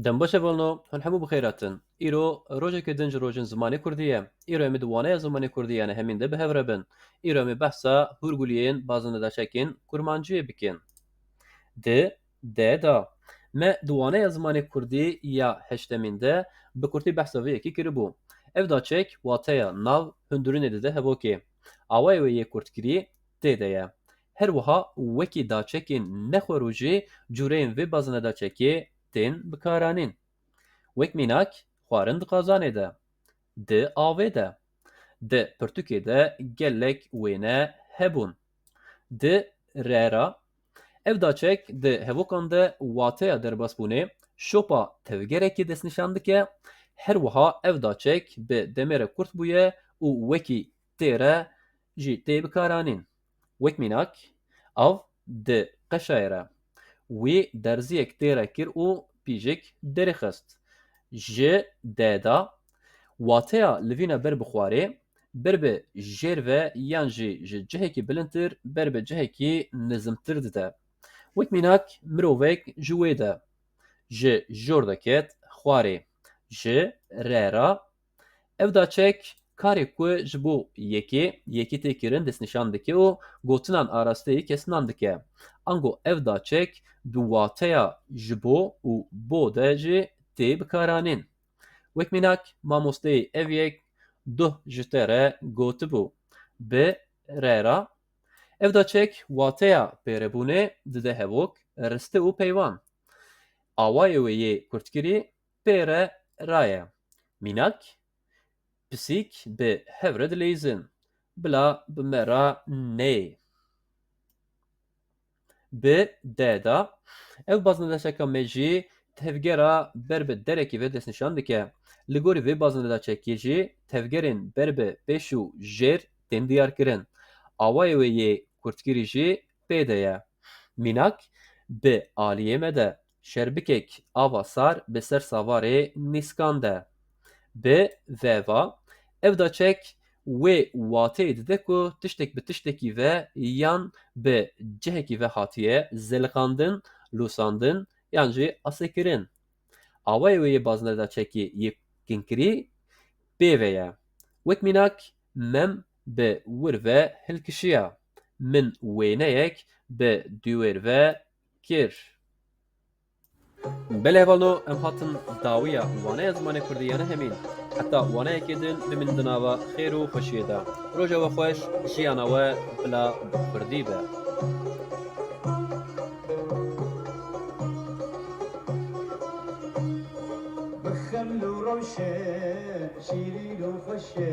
دەمبەشە بڵنەوە هەن هەموو بخێراتن ئیرۆ ڕۆژێکە دەنج ڕۆژن زمانی کوردیە ئیرۆ ئێمە دووانەیە زمانی کوردیانە هەمیندا بەهێورە بن ئیرۆ ئێمە بەحسا هورگولیێن بازنەداچەکین کورمانجیە بکەین دێدا me دوانەیە زمانی کوردی ya heştemînde bi Kurdî behsaviyekî kiribû ev daçek wateya nav hundirûnê dide hevokê awayê wê yê kurdkirî tê de ye her wiha wekî daçekên nexweru jî cûreyên vê bazinedaçekê tên bikaranîn wek mînak xwarin di qazanê de di avê de di pirtûkê de gelek wêne hebûn di rêra ev daçek di hevokan de wateya derbasbûnê şopa tevgerekî destnîşan dike her wiha ev daçek bi demêre Kurd bûye û wekî tê re jî tê bikaranîn wek mînak av di qeşayê re wî derziyek tê re kir û pîjik derê xist ji dêda wateya livîna ber bi xwarê ber bi jêr ve yan jî ji cihekî bilindtir ber bi cihekî nizmtir dide wek mînak mirovek ji wê de ji jor deket xwarê ji rêra ev daçek karê ku ji bo yekê tê kirin destnîşan dike û gotinan arasteyî kesinan dike ango ev daçek bi wateya ji bo û bo de jî tê bikaranîn wek mînak mamosteyê ev yek duh ji te re gotibû bi rêra ev daçek wateya pêrebûnê dide hevok riste û peyvan awayê wê yê kurdkirî pêre raye mînak pisîk bi hev re dileyîzin bila bi me ra neyê bi dêda ev bazinedaçeka me jî tevgera ber bi derekî ve destnîşan dike li gorî vê bazinedaçekê jî tevgerên ber bi pêş û jêr tên diyarkirin awayê wê yê kurdkirî jî pê de ye mînak bi aliyê me de şerbikek ava sar bi ser savarê nîskan de bi veva ev daçek wê wateyê dide ku tiştek bi tiştekî ve yan bi cihekî ve hatiye zelixandin lûsandin yan jî asêkirin awayê wê yê bazinedaçekê yê kinkirî pê ve ye wek mînak mem bi wir ve hilkişiya min wêneyek bi dûwêr ve kir Belê hevalno em hatin dawiya waneya zimanê Kurdî yana hemîn heta waneyekê din bimin di nava xêr û xweşiyê de roja we xweş jiyana we bila Kurdî be بخمل وروشة شيرين وخشة